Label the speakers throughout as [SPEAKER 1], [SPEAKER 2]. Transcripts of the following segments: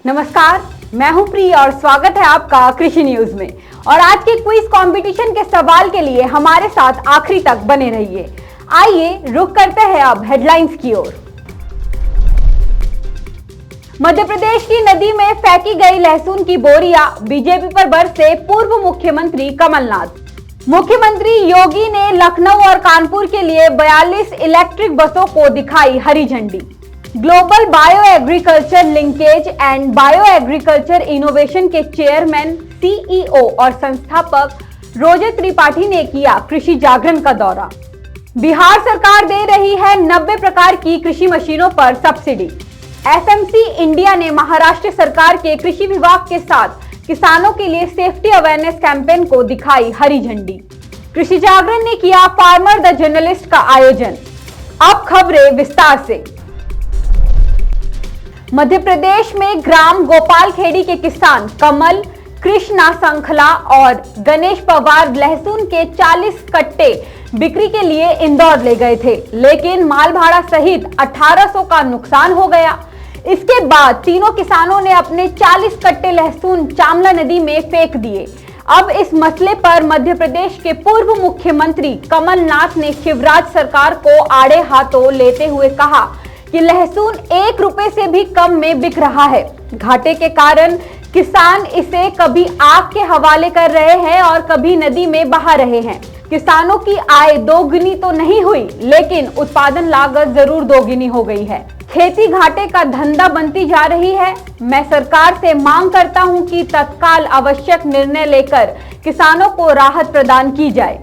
[SPEAKER 1] नमस्कार, मैं हूं प्रिय और स्वागत है आपका कृषि न्यूज में। और आज के क्विज कंपटीशन के सवाल के लिए हमारे साथ आखिरी तक बने रहिए। आइए रुक करते हैं अब हेडलाइंस की ओर। मध्य प्रदेश की नदी में फेंकी गई लहसुन की बोरियां, बीजेपी पर बरसे पूर्व मुख्यमंत्री कमलनाथ। मुख्यमंत्री योगी ने लखनऊ और कानपुर के लिए 42 इलेक्ट्रिक बसों को दिखाई हरी झंडी। Global bio agriculture linkage and bio agriculture innovation के चेयरमैन, सीईओ और संस्थापक रोजत त्रिपाठी ने किया कृषि जागरण का दौरा। बिहार सरकार दे रही है 90 प्रकार की कृषि मशीनों पर सब्सिडी। एफएमसी इंडिया ने महाराष्ट्र सरकार के कृषि विभाग के साथ किसानों के लिए सेफ्टी अवेयरनेस कैंपेन को दिखाई हरी झंडी। कृषि जागरण ने किया फार्मर द जर्नलिस्ट का आयोजन। अब खबरें विस्तार से। मध्य प्रदेश में ग्राम गोपालखेड़ी के किसान कमल, कृष्णा संखला और गणेश पवार लहसुन के 40 कट्टे बिक्री के लिए इंदौर ले गए थे, लेकिन माल भाड़ा सहित 1800 का नुकसान हो गया। इसके बाद तीनों किसानों ने अपने 40 कट्टे लहसुन चामला नदी में फेंक दिए। अब इस मसले पर मध्य प्रदेश के पूर्व मुख्यमंत्री कमलनाथ ने शिवराज सरकार को आड़े हाथों लेते हुए कहा कि लहसुन 1 रुपए से भी कम में बिक रहा है। घाटे के कारण किसान इसे कभी आग के हवाले कर रहे हैं और कभी नदी में बहा रहे हैं। किसानों की आय दोगुनी तो नहीं हुई, लेकिन उत्पादन लागत जरूर दोगुनी हो गई है। खेती घाटे का धंधा बनती जा रही है। मैं सरकार से मांग करता हूं कि तत्काल आवश्यक निर्णय लेकर किसानों को राहत प्रदान की जाए।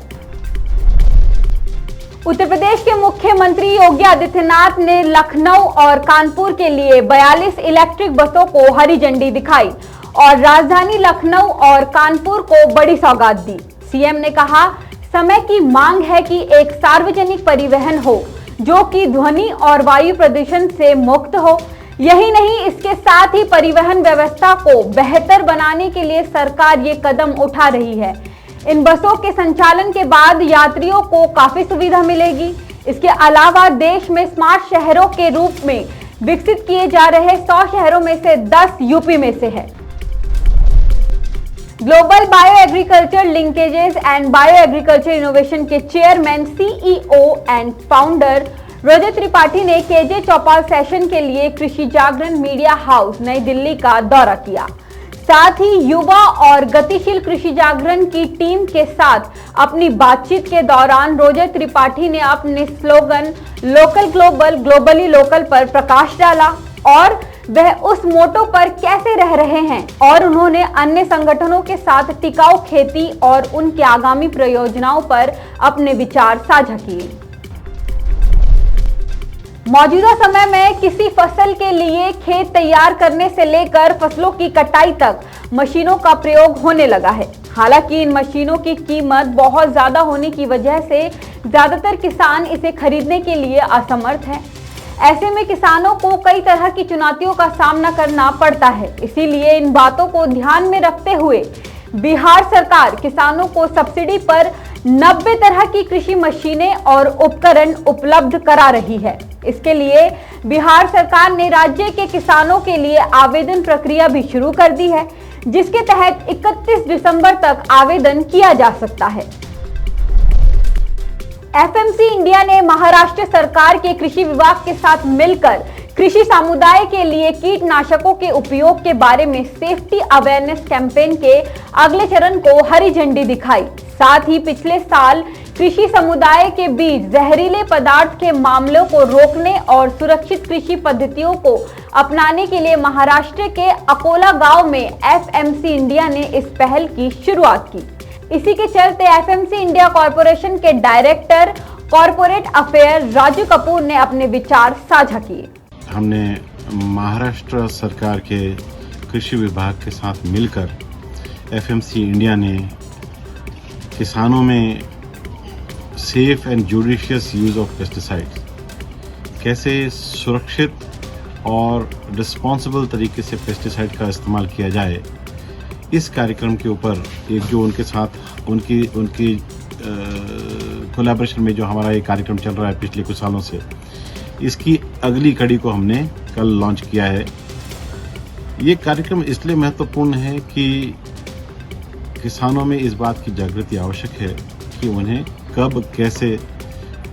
[SPEAKER 1] उत्तर प्रदेश के मुख्यमंत्री योगी आदित्यनाथ ने लखनऊ और कानपुर के लिए 42 इलेक्ट्रिक बसों को हरी झंडी दिखाई और राजधानी लखनऊ और कानपुर को बड़ी सौगात दी। सीएम ने कहा, समय की मांग है कि एक सार्वजनिक परिवहन हो जो कि ध्वनि और वायु प्रदूषण से मुक्त हो। यही नहीं, इसके साथ ही परिवहन व्यवस्था को बेहतर बनाने के लिए सरकार ये कदम उठा रही है। इन बसों के संचालन के बाद यात्रियों को काफी सुविधा मिलेगी। इसके अलावा देश में स्मार्ट शहरों के रूप में विकसित किए जा रहे 100 शहरों में से 10 यूपी में से है। Global bio agriculture linkages and bio agriculture innovation के chairman, CEO and founder Rojat Tripathi ने केजे चौपाल सेशन के लिए कृषि जागरण मीडिया हाउस नई दिल्ली का दौरा किया। साथ ही युवा और गतिशील कृषि जागरण की टीम के साथ अपनी बातचीत के दौरान रोजत त्रिपाठी ने अपने slogan local global, globally local पर प्रकाश डाला और वह उस मोटो पर कैसे रह रहे हैं, और उन्होंने अन्य संगठनों के साथ टिकाऊ खेती और उनके आगामी परियोजनाओं पर अपने विचार साझा किए। मौजूदा समय में किसी फसल के लिए खेत तैयार करने से लेकर फसलों की कटाई तक मशीनों का प्रयोग होने लगा है। हालांकि इन मशीनों की कीमत बहुत ज्यादा होने की वजह से ज्यादातर किसान इसे खरीदने के लिए असमर्थ हैं। ऐसे में किसानों को कई तरह की चुनौतियों का सामना करना पड़ता है। इसीलिए इन बातों को ध्यान में रखते हुए बिहार सरकार किसानों को सब्सिडी पर 90 तरह की कृषि मशीनें और उपकरण उपलब्ध करा रही है। इसके लिए बिहार सरकार ने राज्य के किसानों के लिए आवेदन प्रक्रिया भी शुरू कर दी है, जिसके तहत 31 दिसंबर तक आवेदन किया जा सकता है। एफएमसी इंडिया ने महाराष्ट्र सरकार के कृषि विभाग के साथ मिलकर कृषि समुदाय के लिए कीटनाशकों के उपयोग के बारे में सेफ्टी अवेयरनेस कैंपेन के अगले चरण को हरी झंडी दिखाई। साथ ही पिछले साल कृषि समुदाय के बीच जहरीले पदार्थ के मामलों को रोकने और सुरक्षित कृषि पद्धतियों को अपनाने के लिए महाराष्ट्र के अकोला गांव में एफएमसी इंडिया ने इस पहल की शुरुआत की। इसी के चलते एफएमसी इंडिया कॉरपोरेशन के director corporate affair Raju Kapoor ने अपने विचार साझा किए।
[SPEAKER 2] हमने महाराष्ट्र सरकार के कृषि विभाग के साथ मिलकर एफएमसी इंडिया ने किसानों में safe and judicious use of pesticides कैसे सुरक्षित और रिस्पॉन्सिबल तरीके से पेस्टिसाइड का इस्तेमाल किया जाए, इस कार्यक्रम के ऊपर एक जो उनके साथ उनकी कोलैबोरेशन में जो हमारा ये कार्यक्रम चल रहा है पिछले कुछ सालों से, इसकी अगली कड़ी को हमने कल लॉन्च किया है। ये कार्यक्रम इसलिए महत्वपूर्ण है कि किसानों में इस बात की जागृति आवश्यक है कि उन्हें कब कैसे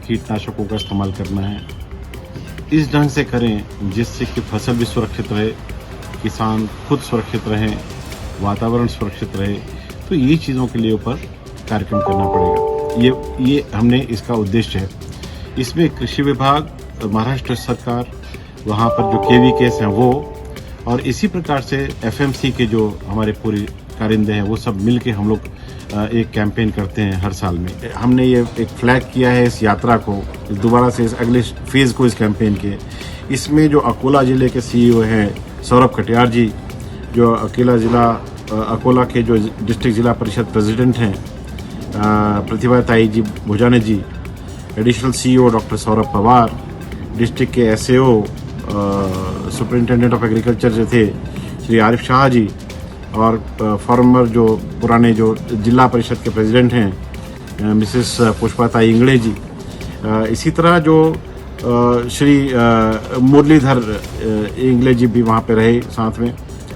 [SPEAKER 2] कीटनाशकों का इस्तेमाल करना है, इस ढंग से करें जिससे कि फसल भी सुरक्षित रहे, किसान खुद सुरक्षित रहें, वातावरण सुरक्षित रहे। तो ये चीज़ों के लिए ऊपर कार्यक्रम करना पड़ेगा। ये हमने इसका उद्देश्य है। इसमें कृषि विभाग, महाराष्ट्र सरकार, वहाँ पर जो KVKs हैं वो, और इसी प्रकार से FMC के जो हमारे पूरे कारिंदे हैं वो सब मिल के हम लोग एक कैंपेन करते हैं हर साल में। हमने ये एक फ्लैग किया है इस यात्रा को, दोबारा से इस अगले फेज़ को इस कैंपेन के। इसमें जो अकोला ज़िले के CEO हैं सौरभ कटियार जी, जो अकोला के जो डिस्ट्रिक्ट ज़िला परिषद प्रेसिडेंट हैं Pratibha Tai ji Bhujane ji, additional CEO doctor Saurabh Pawar, district के SAO सुपरिंटेंडेंट ऑफ एग्रीकल्चर जो थे श्री आरिफ शाह जी, और फॉर्मर जो पुराने जो जिला परिषद के प्रेसिडेंट हैं मिसेस पुष्पाताई इंगड़े जी, इसी तरह जो श्री मुरलीधर इंगले जी भी वहाँ पे रहे साथ में,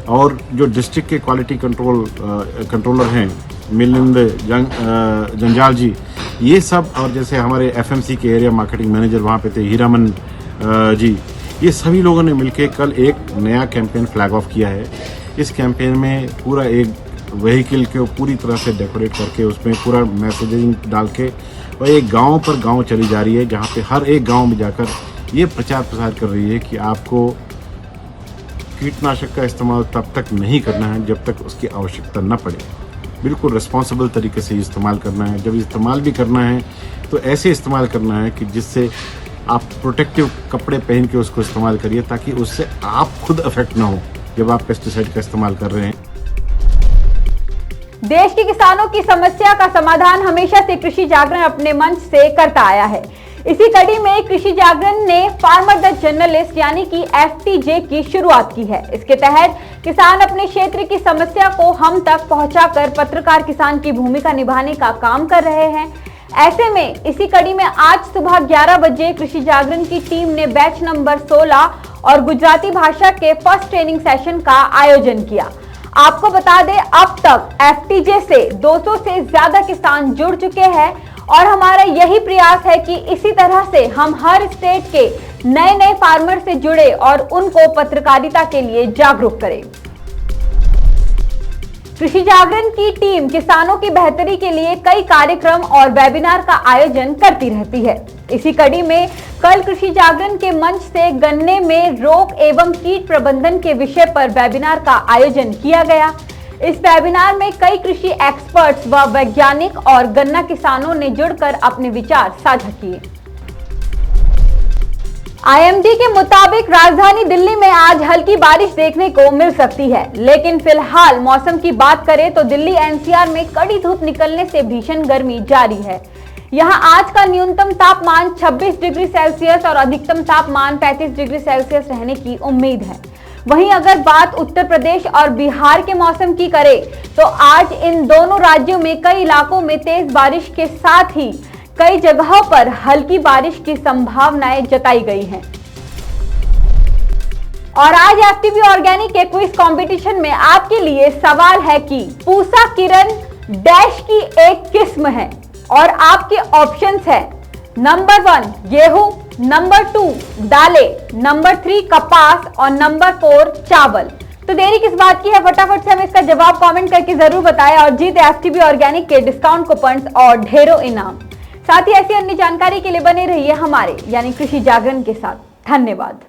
[SPEAKER 2] और जो डिस्ट्रिक्ट के क्वालिटी कंट्रोलर हैं मिलिंद जंजाल जी, ये सब, और जैसे हमारे FMC के एरिया मार्केटिंग मैनेजर वहाँ पे थे हीरामन जी, ये सभी लोगों ने मिलकर कल एक नया कैंपेन फ्लैग ऑफ किया है। इस कैंपेन में पूरा एक व्हीकल को पूरी तरह से डेकोरेट करके उसमें पूरा मैसेजिंग डाल के और एक गांव पर गांव चली जा रही है, जहां पे हर एक गांव में जाकर ये प्रचार प्रसार कर रही है कि आपको कीटनाशक का इस्तेमाल तब तक नहीं करना है जब तक उसकी आवश्यकता न पड़े। बिल्कुल रिस्पॉन्सिबल तरीके से इस्तेमाल करना है। जब इस्तेमाल भी करना है तो ऐसे इस्तेमाल करना है कि जिससे आप प्रोटेक्टिव कपड़े पहन के उसको इस्तेमाल करिए, ताकि उससे आप खुद अफेक्ट ना हो जब आप पेस्टिसाइड का इस्तेमाल कर रहे हैं।
[SPEAKER 1] देश के किसानों की समस्या का समाधान हमेशा से कृषि जागरण अपने मंच से करता आया है। इसी कड़ी में कृषि जागरण ने फार्मर द जर्नलिस्ट यानी कि FTJ की शुरुआत की है। इसके तहत किसान अपने क्षेत्र की समस्या को हम तक पहुंचाकर पत्रकार किसान की भूमिका निभाने का काम कर रहे हैं। ऐसे में इसी कड़ी में आज सुबह 11 बजे कृषि जागरण की टीम ने बैच नंबर 16 और गुजराती भाषा के फर्स्ट ट्रेनिंग सेशन का आयोजन किया। आपको बता दें, अब तक FTJ से 200 से ज्यादा किसान जुड़ चुके हैं और हमारा यही प्रयास है कि इसी तरह से हम हर स्टेट के नए फार्मर से जुड़े और उनको पत्रकारिता के लिए जागरूक करें। कृषि जागरण की टीम किसानों की बेहतरी के लिए कई कार्यक्रम और वेबिनार का आयोजन करती रहती है। इसी कड़ी में कल कृषि जागरण के मंच से गन्ने में रोग एवं कीट प्रबंधन के विषय पर वेबिनार का आयोजन किया गया। इस वेबिनार में कई कृषि एक्सपर्ट्स व वैज्ञानिक और गन्ना किसानों ने जुड़कर अपने विचार साझा किए। IMD के मुताबिक राजधानी दिल्ली में आज हल्की बारिश देखने को मिल सकती है, लेकिन फिलहाल मौसम की बात करें तो दिल्ली NCR में कड़ी धूप निकलने से भीषण गर्मी जारी है। यहां आज का न्यूनतम तापमान 26 डिग्री सेल्सियस और अधिकतम तापमान 35 डिग्री सेल्सियस रहने की उम्मीद है। वहीं अगर बात उत्तर प्रदेश और बिहार के मौसम की करें तो आज इन दोनों राज्यों में कई इलाकों में तेज बारिश के साथ ही कई जगहों पर हल्की बारिश की संभावनाएं जताई गई हैं। और आज FTV ऑर्गेनिक के क्विज कंपटीशन में आपके लिए सवाल है कि पूसा किरण डैश की एक किस्म है और आपके ऑप्शंस है नंबर 1 गेहूं, नंबर 2 दालें, नंबर 3 कपास और नंबर 4 चावल। तो देरी किस बात की है, फटाफट से हमें इसका जवाब कमेंट करके जरूर बताएं और जीते FTV ऑर्गेनिक के डिस्काउंट कूपन्स और ढेरों इनाम। साथ ही ऐसी अन्य जानकारी के लिए बने रहिए हमारे यानी कृषि जागरण के साथ। धन्यवाद।